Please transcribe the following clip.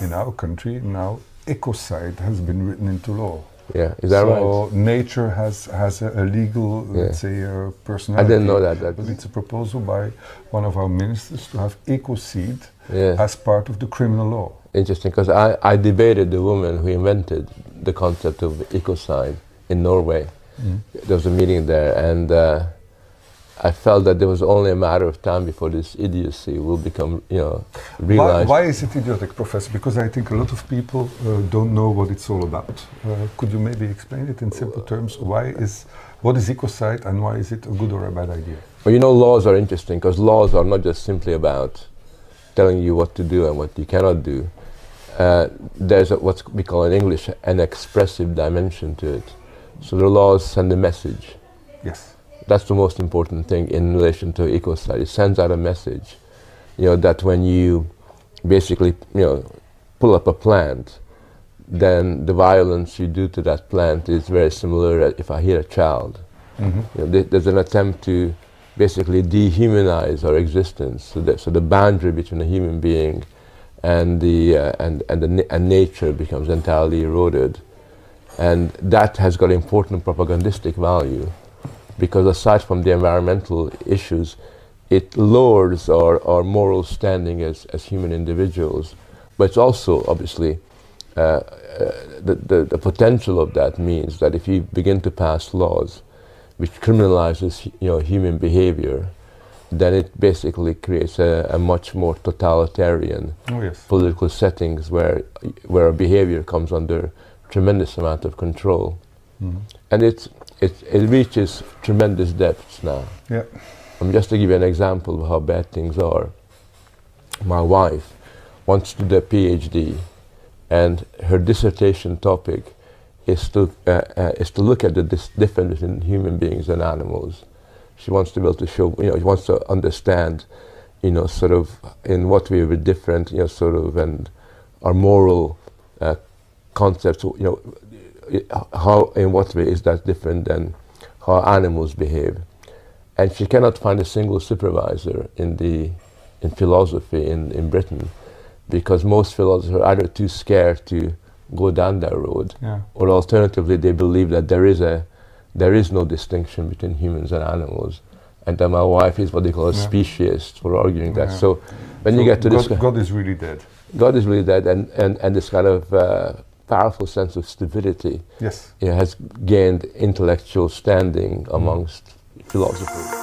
in our country now, ecocide has been written into law. Yeah, is that right? So nature has a legal, let's say, personality. I didn't know that. But it's a proposal by one of our ministers to have ecocide Yeah. as part of the criminal law. Interesting, because I debated the woman who invented the concept of ecocide in Norway. There was a meeting there, and I felt that there was only a matter of time before this idiocy will become, realized. Why is it idiotic, Professor? Because I think a lot of people don't know what it's all about. Could you maybe explain it in simple terms? What is ecocide and why is it a good or a bad idea? Well, laws are interesting because laws are not just simply about telling you what to do and what you cannot do. There's what we call in English an expressive dimension to it. So the laws send a message. Yes. That's the most important thing in relation to ecocide. It sends out a message, that when you basically, pull up a plant, then the violence you do to that plant is very similar if I hit a child. There's an attempt to basically dehumanize our existence, so the boundary between a human being and nature becomes entirely eroded, and that has got important propagandistic value. Because aside from the environmental issues, it lowers our moral standing as human individuals. But it's also, obviously, the potential of that means that if you begin to pass laws which criminalizes human behavior, then it basically creates a much more totalitarian political settings where behavior comes under tremendous amount of control. And it reaches tremendous depths now. Yeah. Just to give you an example of how bad things are, my wife wants to do a PhD, and her dissertation topic is to look at the difference between human beings and animals. She wants to be able to show, she wants to understand, sort of in what way we're different, and our moral concepts, how, in what way is that different than how animals behave. And she cannot find a single supervisor in philosophy in Britain, because most philosophers are either too scared to go down that road, or alternatively they believe that there is no distinction between humans and animals, and that my wife is what they call a speciesist for arguing that. So when you get to this, God is really dead. God is really dead, and this kind of powerful sense of stupidity has gained intellectual standing amongst philosophers.